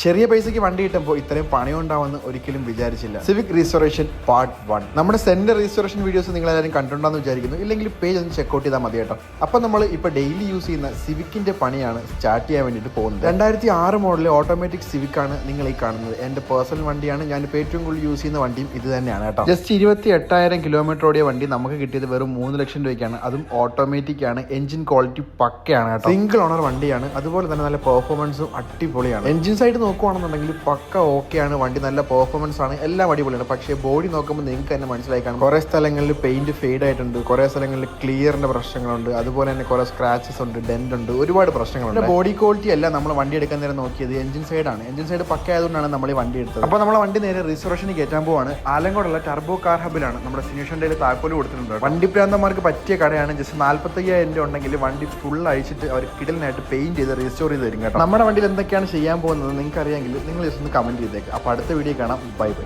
ചെറിയ പൈസയ്ക്ക് വണ്ടി കിട്ടുമ്പോൾ ഇത്രയും പണിയുണ്ടാവുമെന്ന് ഒരിക്കലും വിചാരിച്ചില്ല. Civic restoration part 1. നമ്മുടെ സെന്റർ റീസ്റ്റോറേഷൻ വീഡിയോസ് നിങ്ങൾ എല്ലാവരും കണ്ടിട്ടുണ്ടെന്ന് വിചാരിക്കുന്നു. ഇല്ലെങ്കിൽ പേജ് ഒന്ന് ചെക്കൗട്ട് ചെയ്താൽ മതി കേട്ടോ. അപ്പോൾ നമ്മൾ ഇപ്പോൾ ഡെയിലി യൂസ് ചെയ്യുന്ന സിവിക്കിന്റെ പണിയാണ് സ്റ്റാർട്ട് ചെയ്യാൻ വേണ്ടിയിട്ട് പോകുന്നത്. 2006 മോഡൽ ഓട്ടോമാറ്റിക് സിവിക് ആണ് നിങ്ങൾ ഈ കാണുന്നത്. എൻ്റെ പേഴ്സണൽ വണ്ടിയാണ്. ഞാനിപ്പോൾ ഏറ്റവും കൂടുതൽ യൂസ് ചെയ്യുന്ന വണ്ടിയും ഇത് തന്നെയാണ് കേട്ടോ. ജസ്റ്റ് 28,000 കിലോമീറ്റർ ഓടിയ വണ്ടി നമുക്ക് കിട്ടിയത് വെറും 3 ലക്ഷം രൂപയ്ക്കാണ്. അതും ഓട്ടോമാറ്റിക് ആണ്. എഞ്ചിൻ ക്വാളിറ്റി പക്കയാണ് കേട്ടോ. സിംഗിൾ ഓണർ വണ്ടിയാണ്. അതുപോലെ തന്നെ നല്ല പെർഫോമൻസും അടിപൊളിയാണ്. എഞ്ചിൻ സൈഡ് നോക്കുകയാണെന്നുണ്ടെങ്കിൽ പക്ക ഓക്കെയാണ്. വണ്ടി നല്ല പെർഫോമൻസ് ആണ്. എല്ലാം അടിപൊളിയാണ്. പക്ഷേ ബോഡി നോക്കുമ്പോൾ നിങ്ങൾക്ക് തന്നെ മനസ്സിലായി കാണും, കുറേ സ്ഥലങ്ങളിൽ പെയിന്റ് ഫെയ്ഡ് ആയിട്ടുണ്ട്, കുറേ സ്ഥലങ്ങളിൽ ക്ലിയറിന്റെ പ്രശ്നങ്ങളുണ്ട്, അതുപോലെ തന്നെ കുറേ സ്ക്രാച്ചസ് ഉണ്ട്, ഡെന്റ് ഉണ്ട്, ഒരുപാട് പ്രശ്നങ്ങളുണ്ട്. ബോഡി ക്വാളിറ്റി അല്ല നമ്മൾ വണ്ടി എടുക്കാൻ നേരം നോക്കിയത്, എഞ്ചിൻ സൈഡാണ്. എഞ്ചിൻ സൈഡ് പക്ക ആയതുകൊണ്ടാണ് നമ്മൾ ഈ വണ്ടി എടുത്തത്. അപ്പോൾ നമ്മളെ വണ്ടി നേരെ റീസ്റ്റോറേഷന് കയറ്റാൻ പോവാണ്. ആലങ്കോടുള്ള ടർബോ കാർ ഹബിലാണ്. നമ്മുടെ സിനുഷൻ്റെ താക്കോല് കൊടുത്തിട്ടുണ്ട്. വണ്ടി പ്രാന്തന്മാർക്ക് പറ്റിയ കടയാണ്. ജസ്റ്റ് 45,000 രൂപ ഉണ്ടെങ്കിൽ വണ്ടി ഫുൾ അഴിച്ചിട്ട് അവർ കിടലിനായിട്ട് പെയിന്റ് ചെയ്ത് റീസ്റ്റോർ ചെയ്ത് തരും കേട്ടോ. നമ്മുടെ വണ്ടിയിൽ എന്തൊക്കെയാണ് ചെയ്യാൻ പോകുന്നത് നിങ്ങൾക്ക് അറിയാമെങ്കിൽ നിങ്ങൾ ജസ്റ്റ് ഒന്ന് കമന്റ് ചെയ്തേക്ക്. അപ്പോൾ അടുത്ത വീഡിയോ കാണാം. Bye bye.